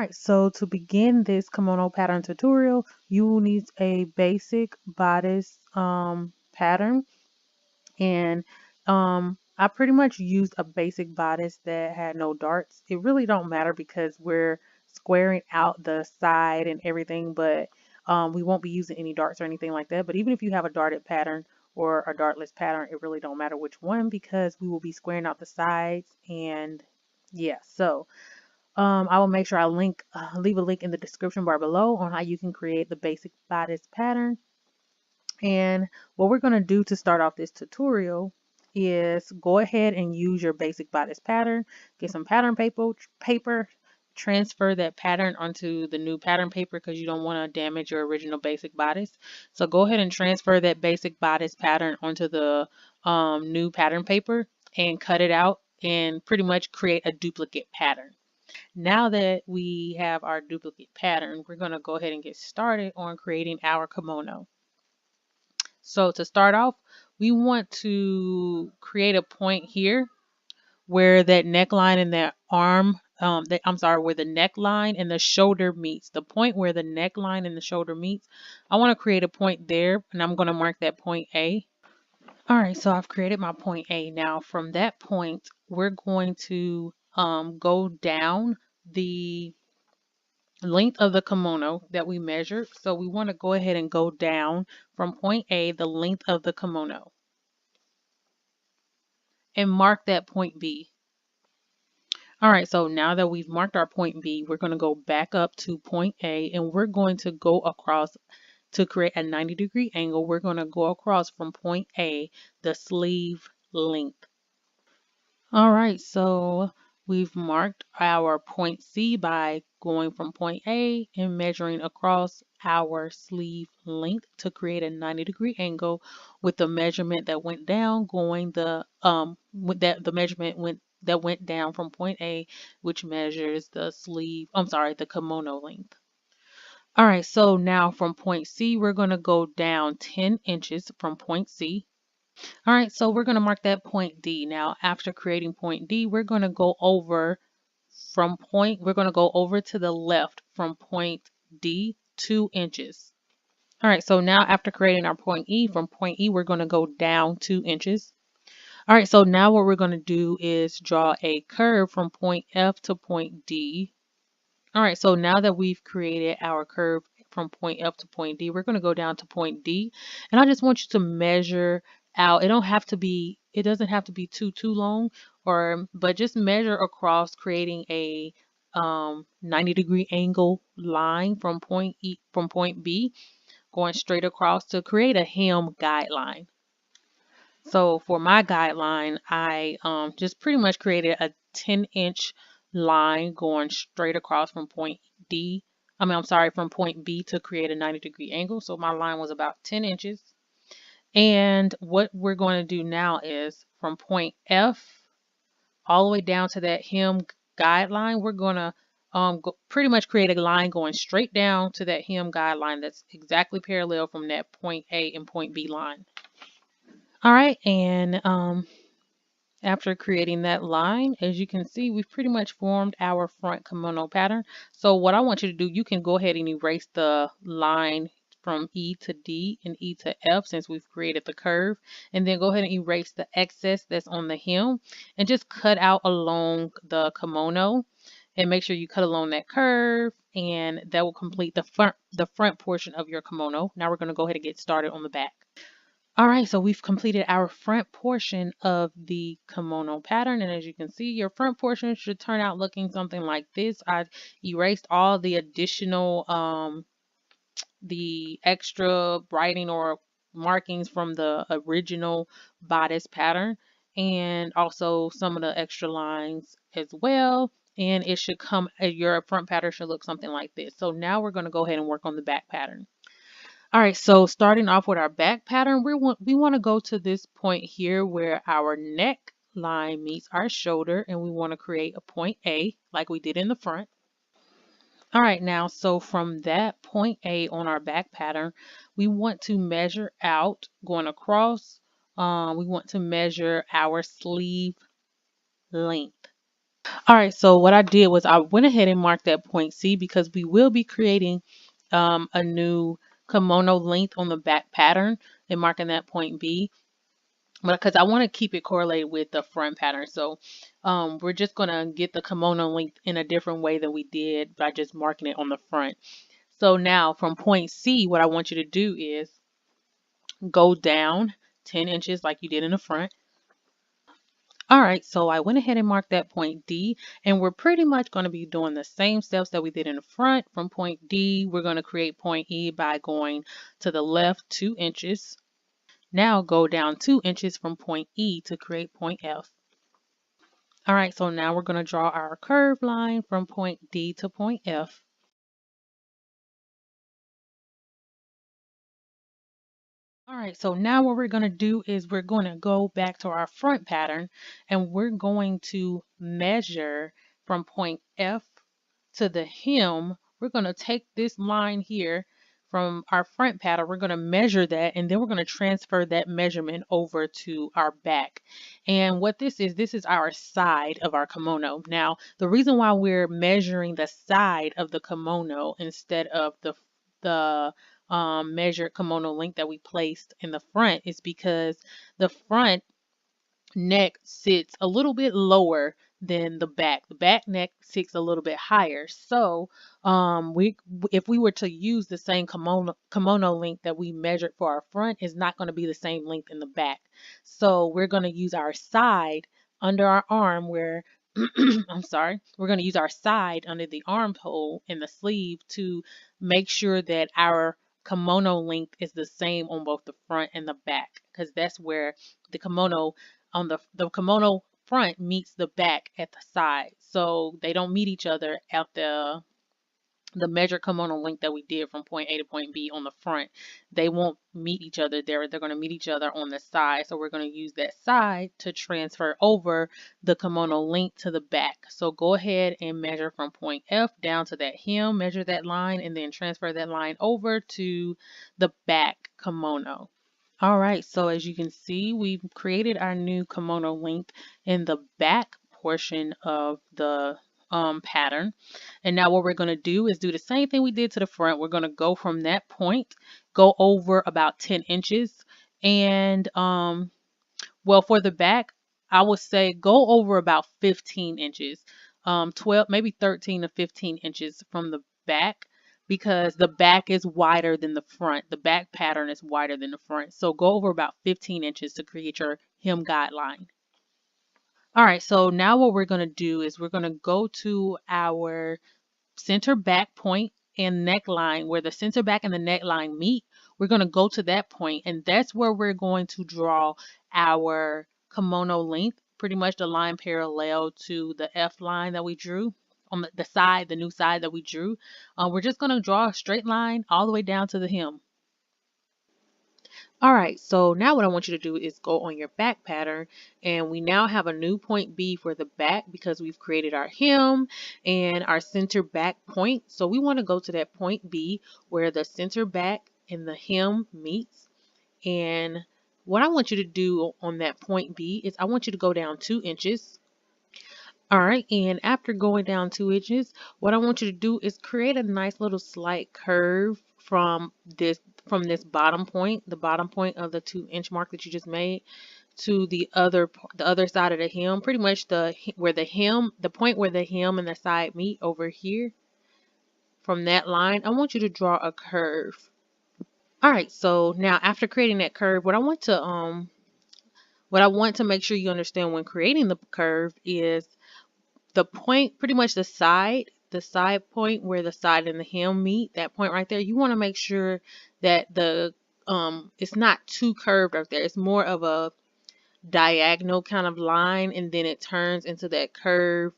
right, so to begin this kimono pattern tutorial, you will need a basic bodice pattern. And I pretty much used a basic bodice that had no darts. It really don't matter because we're squaring out the side and everything, but we won't be using any darts or anything like that. But even if you have a darted pattern or a dartless pattern, it really don't matter which one because we will be squaring out the sides. And yeah, so I will make sure I leave a link in the description bar below on how you can create the basic bodice pattern. And what we're going to do to start off this tutorial is go ahead and use your basic bodice pattern. Get some pattern paper, transfer that pattern onto the new pattern paper because you don't want to damage your original basic bodice. So go ahead and transfer that basic bodice pattern onto the new pattern paper and cut it out and pretty much create a duplicate pattern. Now that we have our duplicate pattern, we're going to go ahead and get started on creating our kimono. So to start off, we want to create a point here where that neckline and that arm, where the neckline and the shoulder meets. The point where the neckline and the shoulder meets, I want to create a point there, and I'm going to mark that point A. All right, so I've created my point A. Now from that point, we're going to go down the length of the kimono that we measured. So we want to go ahead and go down from point A, the length of the kimono, and mark that point B. All right, so now that we've marked our point B, we're going to go back up to point A and we're going to go across to create a 90-degree angle. We're going to go across from point A, the sleeve length. All right, so we've marked our point C by going from point A and measuring across our sleeve length to create a 90-degree angle with the measurement that went down going the measurement that went down from point A, which measures the kimono length. All right, so now from point C, we're going to go down 10 inches from point C. All right, so we're going to mark that point D. Now, after creating point D, we're going to go over to the left from point D 2 inches. All right, so now after creating our point E, from point E, we're going to go down 2 inches. All right, so now what we're going to do is draw a curve from point F to point D. All right, so now that we've created our curve from point F to point D, we're going to go down to point D. And I just want you to measure out. It doesn't have to be too long, but just measure across, creating a 90-degree angle line from point B, going straight across to create a hem guideline. So for my guideline, I just pretty much created a 10-inch line going straight across from point from point B to create a 90-degree angle. So my line was about 10 inches. And what we're going to do now is from point F all the way down to that hem guideline, we're going to pretty much create a line going straight down to that hem guideline that's exactly parallel from that point A and point B line. All right, and after creating that line, as you can see, we've pretty much formed our front kimono pattern. So what I want you to do, you can go ahead and erase the line from E to D and E to F since we've created the curve, and then go ahead and erase the excess that's on the hem and just cut out along the kimono, and make sure you cut along that curve, and that will complete the front portion of your kimono. Now we're going to go ahead and get started on the back. All right, so we've completed our front portion of the kimono pattern, and as you can see, your front portion should turn out looking something like this. I've erased all the additional the extra writing or markings from the original bodice pattern, and also some of the extra lines as well, and it should your front pattern should look something like this. So now we're going to go ahead and work on the back pattern. All right, so starting off with our back pattern, we want to go to this point here where our neck line meets our shoulder, and we want to create a point A like we did in the front. All right, now, so from that point A on our back pattern, we want to measure out going across. We want to measure our sleeve length. All right, so what I did was I went ahead and marked that point C because we will be creating a new kimono length on the back pattern and marking that point B. But because I want to keep it correlated with the front pattern. So we're just going to get the kimono length in a different way than we did by just marking it on the front. So now from point C, what I want you to do is go down 10 inches like you did in the front. All right, so I went ahead and marked that point D, and we're pretty much going to be doing the same steps that we did in the front. From point D, we're going to create point E by going to the left 2 inches. Now go down 2 inches from point E to create point F. All right, so now we're going to draw our curved line from point D to point F. All right, so now what we're going to do is we're going to go back to our front pattern and we're going to measure from point F to the hem. We're going to take this line here from our front pattern. We're going to measure that and then we're going to transfer that measurement over to our back. And what this is our side of our kimono. Now, the reason why we're measuring the side of the kimono instead of the measured kimono length that we placed in the front is because the front neck sits a little bit lower than the back. The back neck sits a little bit higher. So we if we were to use the same kimono length that we measured for our front, is not going to be the same length in the back. So we're going to use our side under our arm where I'm sorry, we're going to use our side under the armhole in the sleeve to make sure that our kimono length is the same on both the front and the back, because that's where the kimono on the kimono front meets the back at the side. So they don't meet each other at the measured kimono length that we did from point A to point B on the front. They won't meet each other there. They're going to meet each other on the side. So we're going to use that side to transfer over the kimono length to the back. So go ahead and measure from point F down to that hem, measure that line, and then transfer that line over to the back kimono. All right, so as you can see, we've created our new kimono length in the back portion of the pattern. And now what we're going to do is do the same thing we did to the front. We're going to go from that point, go over about 10 inches. And well, for the back, I would say go over about 15 inches, 12, maybe 13 to 15 inches from the back because the back is wider than the front. The back pattern is wider than the front. So go over about 15 inches to create your hem guideline. All right, so now what we're going to do is we're going to go to our center back point and neckline where the center back and the neckline meet. We're going to go to that point and that's where we're going to draw our kimono length, pretty much the line parallel to the F line that we drew on the side, the new side that we drew. We're just going to draw a straight line all the way down to the hem. All right, so now what I want you to do is go on your back pattern, and we now have a new point B for the back because we've created our hem and our center back point. So we want to go to that point B where the center back and the hem meets. And what I want you to do on that point B is I want you to go down 2 inches. All right, and after going down 2 inches, what I want you to do is create a nice little slight curve from this bottom point, the bottom point of the 2 inch mark that you just made, to the other side of the hem, pretty much the point where the hem and the side meet over here. From that line, I want you to draw a curve. All right, so now after creating that curve, what I want to make sure you understand when creating the curve is the point, pretty much the side point where the side and the hem meet, that point right there. You want to make sure that the it's not too curved up there. It's more of a diagonal kind of line, and then it turns into that curve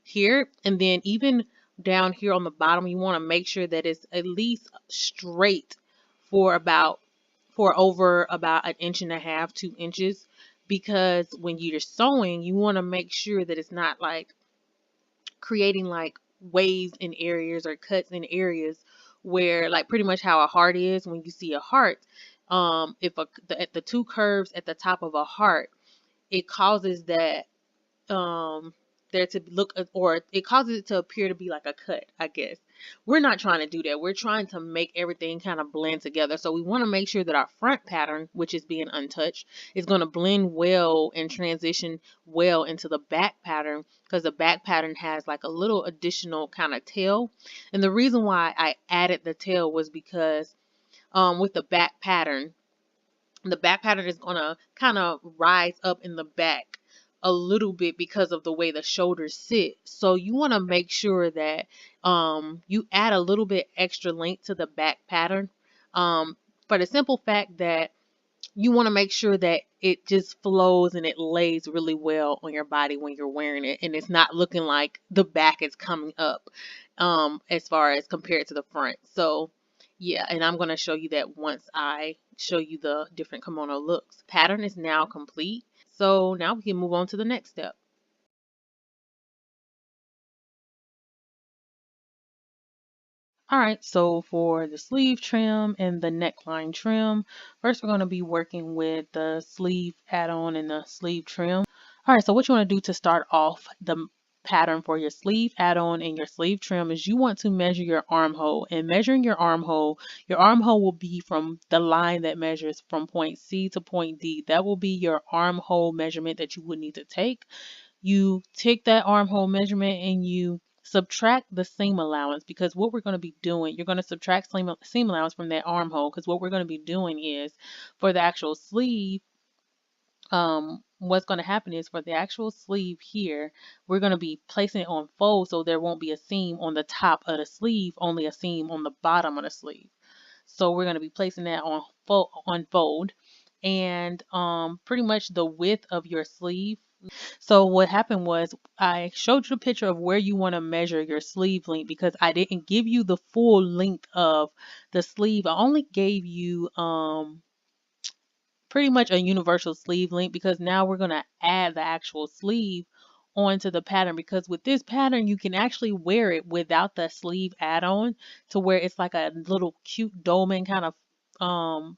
here. And then even down here on the bottom, you want to make sure that it's at least straight for over about 1.5 inches, 2 inches, because when you're sewing, you want to make sure that it's not like creating like waves in areas or cuts in areas where, like, pretty much how a heart is. When you see a heart, if the two curves at the top of a heart, it causes that there to look, or it causes it to appear to be like a cut, I guess. We're not trying to do that. We're trying to make everything kind of blend together. So we want to make sure that our front pattern, which is being untouched, is going to blend well and transition well into the back pattern, because the back pattern has like a little additional kind of tail. And the reason why I added the tail was because with the back pattern is going to kind of rise up in the back a little bit because of the way the shoulders sit. So you want to make sure that you add a little bit extra length to the back pattern, for the simple fact that you want to make sure that it just flows and it lays really well on your body when you're wearing it, and it's not looking like the back is coming up as far as compared to the front. So yeah, and I'm going to show you that once I show you the different kimono looks. Pattern is now complete, so now we can move on to the next step. All right, so for the sleeve trim and the neckline trim, first we're going to be working with the sleeve add-on and the sleeve trim. All right, so what you want to do to start off the pattern for your sleeve add-on and your sleeve trim is you want to measure your armhole. And measuring your armhole will be from the line that measures from point C to point D. That will be your armhole measurement that you would need to take. You take that armhole measurement and you subtract the seam allowance, because what we're going to be doing, you're going to subtract seam allowance from that armhole, because what we're going to be doing is for the actual sleeve, what's going to happen is for the actual sleeve here, we're going to be placing it on fold, so there won't be a seam on the top of the sleeve, only a seam on the bottom of the sleeve. So we're going to be placing that on fold, and pretty much the width of your sleeve. So what happened was I showed you a picture of where you want to measure your sleeve length, because I didn't give you the full length of the sleeve. I only gave you pretty much a universal sleeve length, because now we're going to add the actual sleeve onto the pattern, because with this pattern you can actually wear it without the sleeve add-on, to where it's like a little cute dolman kind of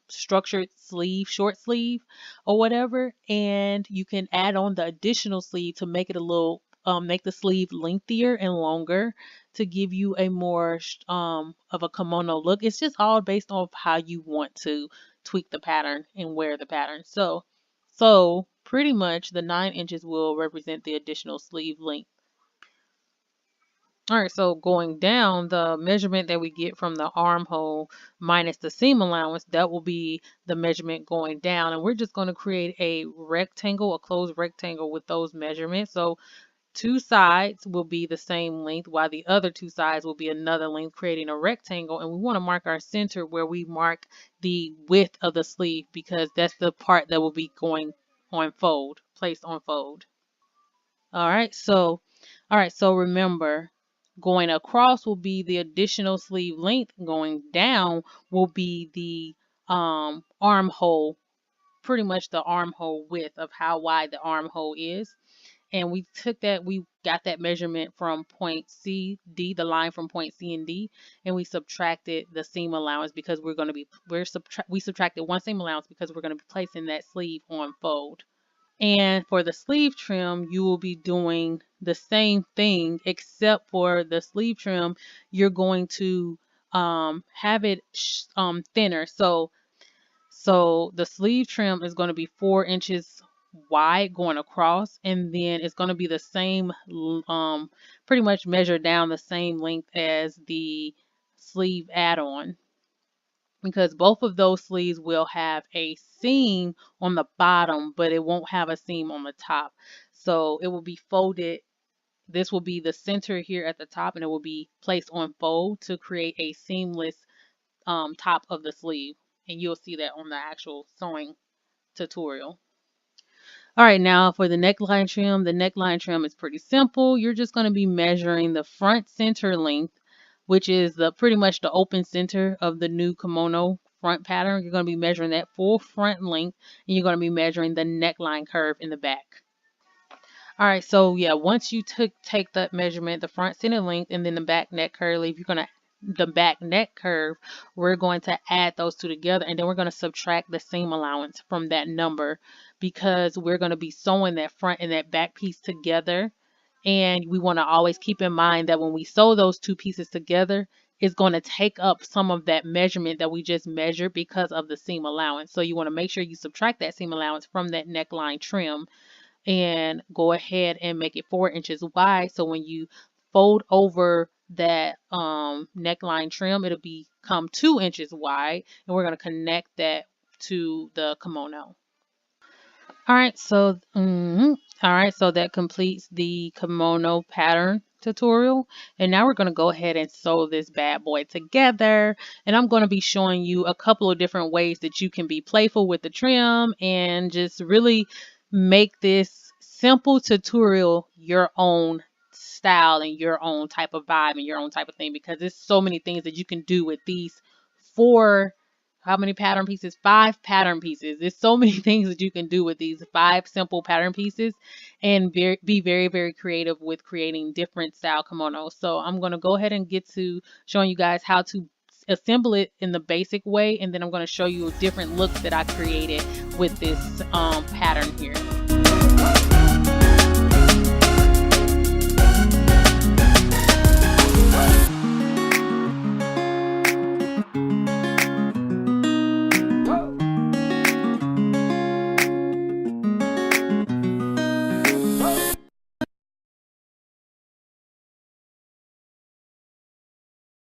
structured sleeve, short sleeve or whatever, and you can add on the additional sleeve to make it a little make the sleeve lengthier and longer to give you a more of a kimono look. It's just all based on how you want to tweak the pattern and wear the pattern. So pretty much the 9 inches will represent the additional sleeve length. All right, so going down, the measurement that we get from the armhole minus the seam allowance, that will be the measurement going down. And we're just going to create a rectangle, a closed rectangle with those measurements. So 2 sides will be the same length, while the other 2 sides will be another length, creating a rectangle. And we want to mark our center where we mark the width of the sleeve, because that's the part that will be going on fold, placed on fold. All right, so remember, going across will be the additional sleeve length. Going down will be the armhole, pretty much the armhole width of how wide the armhole is. And we got that measurement from point C, D, the line from point C and D, and we subtracted the seam allowance, because we subtracted one seam allowance because we're going to be placing that sleeve on fold. And for the sleeve trim, you will be doing the same thing, except for the sleeve trim, you're going to have it thinner. So the sleeve trim is going to be 4 inches wide going across, and then it's going to be the same, pretty much measured down the same length as the sleeve add-on, because both of those sleeves will have a seam on the bottom, but it won't have a seam on the top. So it will be folded. This will be the center here at the top, and it will be placed on fold to create a seamless top of the sleeve. And you'll see that on the actual sewing tutorial. All right, now for the neckline trim is pretty simple. You're just going to be measuring the front center length, which is pretty much the open center of the new kimono front pattern. You're going to be measuring that full front length, and you're going to be measuring the neckline curve in the back. All right, so yeah, once you take that measurement, the front center length and then the back neck curve, the back neck curve, we're going to add those two together, and then we're going to subtract the seam allowance from that number, because we're going to be sewing that front and that back piece together. And we want to always keep in mind that when we sew those two pieces together, it's going to take up some of that measurement that we just measured because of the seam allowance. So you want to make sure you subtract that seam allowance from that neckline trim and go ahead and make it 4 inches wide. So when you fold over that neckline trim, it'll become 2 inches wide, and we're going to connect that to the kimono. All right, so that completes the kimono pattern tutorial. And now we're going to go ahead and sew this bad boy together. And I'm going to be showing you a couple of different ways that you can be playful with the trim and just really make this simple tutorial your own style and your own type of vibe and your own type of thing, because there's so many things that you can do with these 4, how many pattern pieces? 5 pattern pieces. There's so many things that you can do with these 5 simple pattern pieces and be very, very creative with creating different style kimonos. So I'm going to go ahead and get to showing you guys how to assemble it in the basic way, and then I'm going to show you different looks that I created with this pattern here.